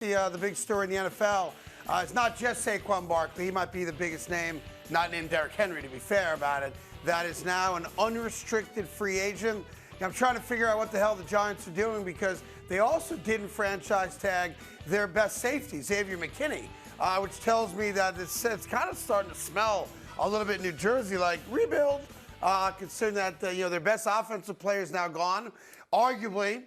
The big story in the NFL. It's not just Saquon Barkley. He might be the biggest name, not named Derrick Henry, to be fair about it, that is now an unrestricted free agent. I'm trying to figure out what the hell the Giants are doing because they also didn't franchise tag their best safety, Xavier McKinney, which tells me that it's kind of starting to smell a little bit New Jersey like rebuild, considering that their best offensive player is now gone. Arguably,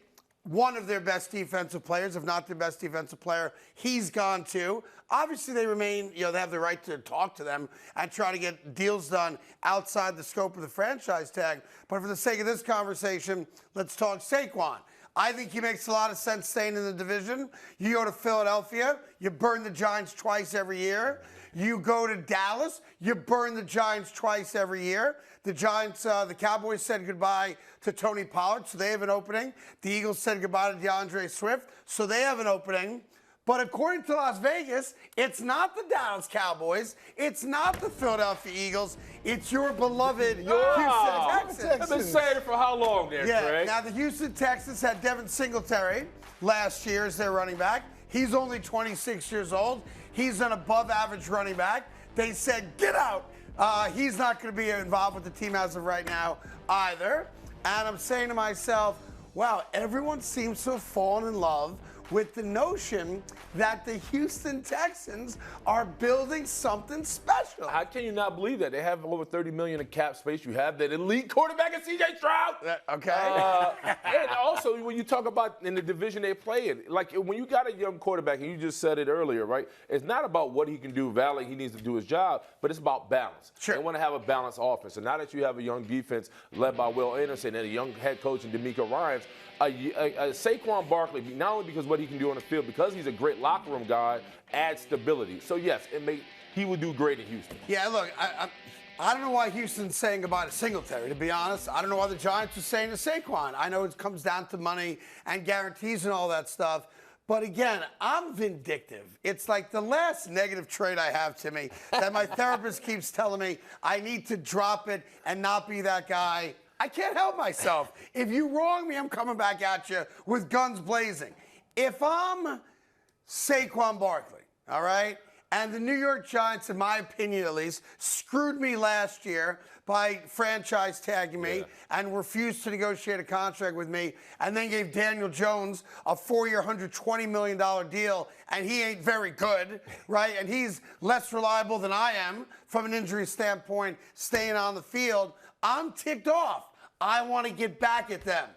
one of their best defensive players, if not their best defensive player, he's gone too. Obviously, they remain, they have the right to talk to them and try to get deals done outside the scope of the franchise tag. But for the sake of this conversation, let's talk Saquon. I think he makes a lot of sense staying in the division. You go to Philadelphia, you burn the Giants twice every year. You go to Dallas, you burn the Giants twice every year. The Giants, the Cowboys said goodbye to Tony Pollard, so they have an opening. The Eagles said goodbye to DeAndre Swift, so they have an opening. But according to Las Vegas, it's not the Dallas Cowboys. It's not the Philadelphia Eagles. It's your beloved Houston Texans. I've been saying it for how long there, Craig? Now the Houston Texans had Devin Singletary last year as their running back. He's only 26 years old. He's an above-average running back. They said, get out. He's not going to be involved with the team as of right now either. And I'm saying to myself, wow, everyone seems to have fallen in love with the notion that the Houston Texans are building something special. How can you not believe that? They have over $30 million in cap space. You have that elite quarterback in C.J. Stroud. Okay. And also, when you talk about in the division they play in, like when you got a young quarterback, and you just said it earlier, right? It's not about what he can do, valid, he needs to do his job, but it's about balance. Sure. They want to have a balanced offense. And now that you have a young defense led by Will Anderson and a young head coach in D'Amico Ryans, Saquon Barkley, not only because what he can do on the field, because he's a great locker room guy, adds stability. So yes, he would do great in Houston. Yeah, look, I don't know why Houston's saying goodbye to Singletary, to be honest. I don't know why the Giants are saying to Saquon. I know it comes down to money and guarantees and all that stuff. But again, I'm vindictive. It's like the last negative trait I have, Timmy, that my therapist keeps telling me I need to drop it and not be that guy. I can't help myself. If you wrong me, I'm coming back at you with guns blazing. If I'm Saquon Barkley, all right, and the New York Giants, in my opinion at least, screwed me last year by franchise tagging me and refused to negotiate a contract with me, and then gave Daniel Jones a 4-year, $120 million deal, and he ain't very good, right? And he's less reliable than I am from an injury standpoint, staying on the field. I'm ticked off. I want to get back at them.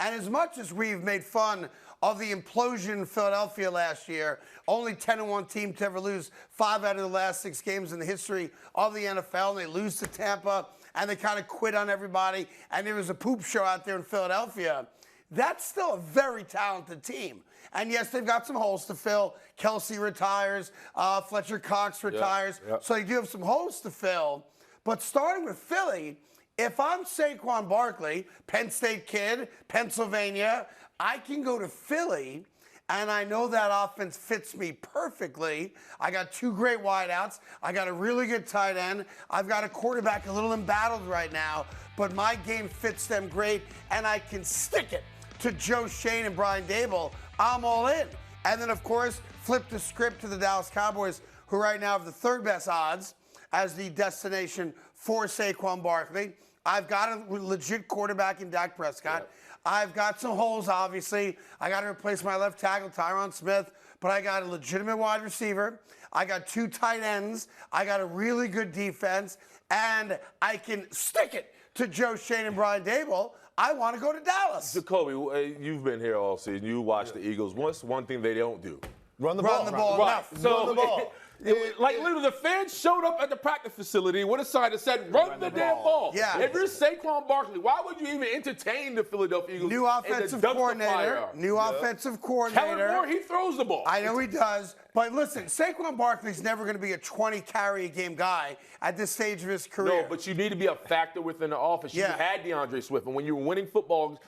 And as much as we've made fun of the implosion in Philadelphia last year, only 10-1 team to ever lose 5 out of the last 6 games in the history of the NFL, and they lose to Tampa, and they kind of quit on everybody, and there was a poop show out there in Philadelphia. That's still a very talented team. And yes, they've got some holes to fill. Kelsey retires, Fletcher Cox retires, so they do have some holes to fill. But starting with Philly, if I'm Saquon Barkley, Penn State kid, Pennsylvania, I can go to Philly, and I know that offense fits me perfectly. I got 2 great wideouts. I got a really good tight end. I've got a quarterback a little embattled right now, but my game fits them great, and I can stick it to Joe Shane and Brian Dable. I'm all in. And then, of course, flip the script to the Dallas Cowboys, who right now have the 3rd best odds as the destination for Saquon Barkley. I've got a legit quarterback in Dak Prescott. I've got some holes, obviously. I got to replace my left tackle, Tyron Smith, but I got a legitimate wide receiver. I got 2 tight ends. I got a really good defense, and I can stick it to Joe Shane and Brian Dable. I want to go to Dallas. Jacoby, you've been here all season. You watch the Eagles. What's one thing they don't do? Run the ball. Right. So, run the ball. Like literally, the fans showed up at the practice facility with a sign that said, run the damn ball. Yeah. If you're Saquon Barkley, why would you even entertain the Philadelphia Eagles? New offensive coordinator. Kellen Moore, he throws the ball. I know he does. But listen, Saquon Barkley's never going to be a 20-carry-a-game guy at this stage of his career. No, but you need to be a factor within the offense. You had DeAndre Swift, and when you were winning football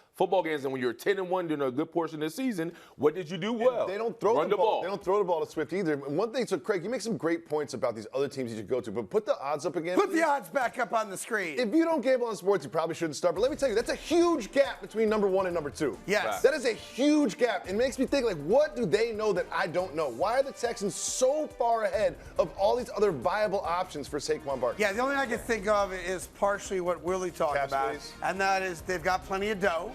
games and when you were 10-1 during a good portion of the season, what did you do well? And they don't throw the ball. They don't throw the ball to Swift either. And one thing, so Craig, he makes some great points about these other teams you should go to, but put the odds up again. Put the odds back up on the screen. If you don't gamble on sports, you probably shouldn't start. But let me tell you, that's a huge gap between number 1 and number 2. Yes. That is a huge gap. It makes me think, like, what do they know that I don't know? Why are the Texans so far ahead of all these other viable options for Saquon Barkley? Yeah, the only thing I can think of is partially what Willie talked Cap about, space. and that is they've got plenty of dough,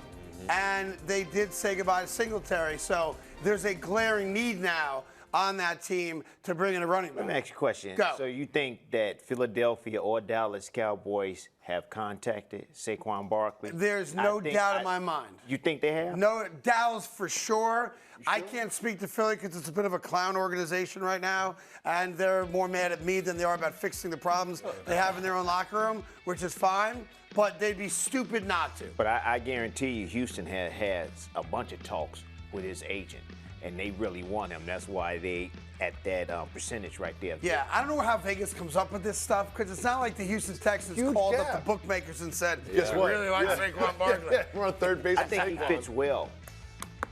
and they did say goodbye to Singletary, so there's a glaring need now on that team to bring in a running back. Let me ask you a question. Go. So you think that Philadelphia or Dallas Cowboys have contacted Saquon Barkley? There's no doubt in my mind. You think they have? No, Dallas for sure. I can't speak to Philly because it's a bit of a clown organization right now, and they're more mad at me than they are about fixing the problems they have in their own locker room, which is fine, but they'd be stupid not to. But I guarantee you Houston has a bunch of talks with his agent, and they really want him. That's why they at that percentage right there. Yeah, I don't know how Vegas comes up with this stuff because it's not like the Houston Texans Huge called gap. up the bookmakers and said, Guess what? I really like Saquon Barkley. We're on third base. I think he fits well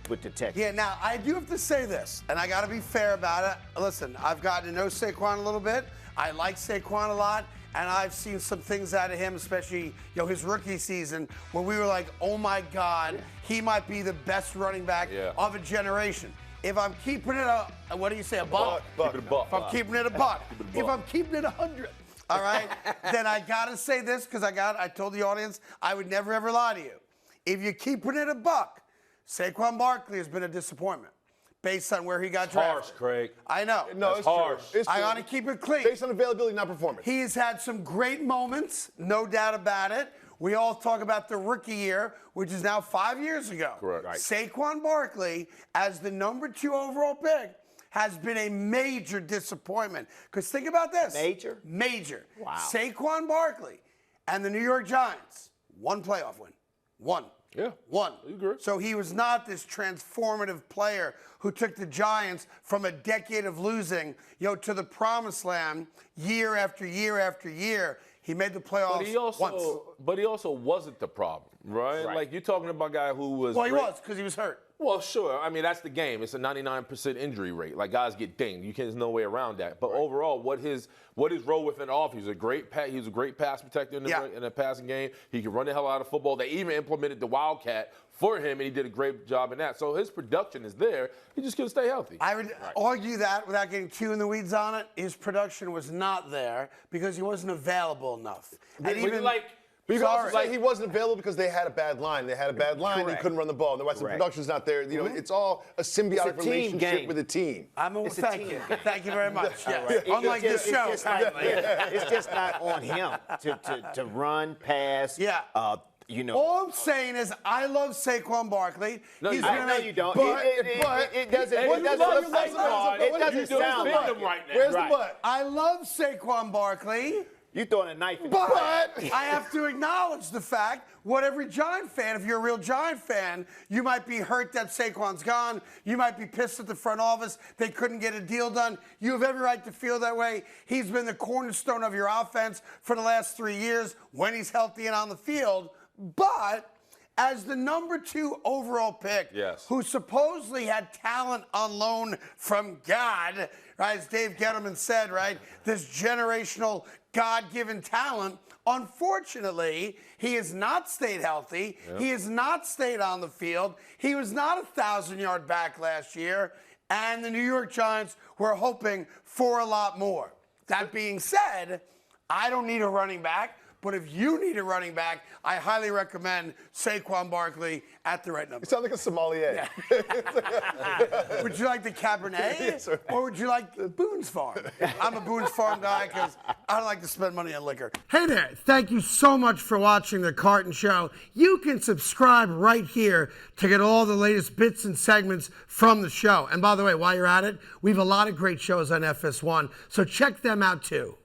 with the Texans. Yeah, now I do have to say this, and I got to be fair about it. Listen, I've gotten to know Saquon a little bit. I like Saquon a lot, and I've seen some things out of him, especially his rookie season, where we were like, oh my God, he might be the best running back of a generation. If I'm keeping it a, what do you say, a buck? Keep it a buck. If I'm keeping it a buck. If I'm keeping it 100, all right, then I got to say this because I told the audience I would never ever lie to you. If you're keeping it a buck, Saquon Barkley has been a disappointment based on where he got drafted. Harsh, Craig. I know. No, That's it's harsh. true. It's I true. got to keep it clean. Based on availability, not performance. He's had some great moments, no doubt about it. We all talk about the rookie year, which is now 5 years ago. Correct. Right. Saquon Barkley, as the number 2 overall pick, has been a major disappointment. Because think about this. Major? Major. Wow. Saquon Barkley and the New York Giants, 1 playoff win. 1. Yeah. 1. I agree. So he was not this transformative player who took the Giants from a decade of losing, to the promised land year after year after year. He made the playoffs once. But he also wasn't the problem, right? Right. Like, you're talking about a guy who was Well, he great. was because he was hurt. Well, sure. I mean, that's the game. It's a 99% injury rate. Like, guys get dinged. There's no way around that. But overall, what his role within the offense, he was a great pass protector in the passing game. He could run the hell out of football. They even implemented the Wildcat for him, and he did a great job in that. So his production is there. He just couldn't stay healthy. I would argue that without getting too in the weeds on it, his production was not there because he wasn't available enough. And even But you can also say he wasn't available because they had a bad line. They had a bad line. Correct. He couldn't run the ball. Otherwise, the production's not there. It's all a symbiotic It's a team relationship game. with the team. Thank you. Thank you very much. Yeah. Right. Unlike this show. It's just not on him to run, pass. Yeah. All I'm saying is I love Saquon Barkley. No, He's I gonna know make- you don't. But it doesn't. Hey, It doesn't like sound. It doesn't sound defend like him right now. Where's Right. the butt? I love Saquon Barkley. you throwing a knife in. But I have to acknowledge the fact, what every Giant fan, if you're a real Giant fan, you might be hurt that Saquon's gone. You might be pissed at the front office. They couldn't get a deal done. You have every right to feel that way. He's been the cornerstone of your offense for the last 3 years when he's healthy and on the field. But as the number 2 overall pick, who supposedly had talent on loan from God, right, as Dave Gettleman said, right, this generational God-given talent, unfortunately, he has not stayed healthy. He has not stayed on the field. He was not a 1,000-yard back last year, and the New York Giants were hoping for a lot more. That being said, I don't need a running back. But if you need a running back, I highly recommend Saquon Barkley at the right number. You sound like a sommelier. Would you like the Cabernet? Yes, sir. Or would you like the Boone's Farm? I'm a Boone's Farm guy because I don't like to spend money on liquor. Hey there. Thank you so much for watching The Carton Show. You can subscribe right here to get all the latest bits and segments from the show. And by the way, while you're at it, we have a lot of great shows on FS1, so check them out too.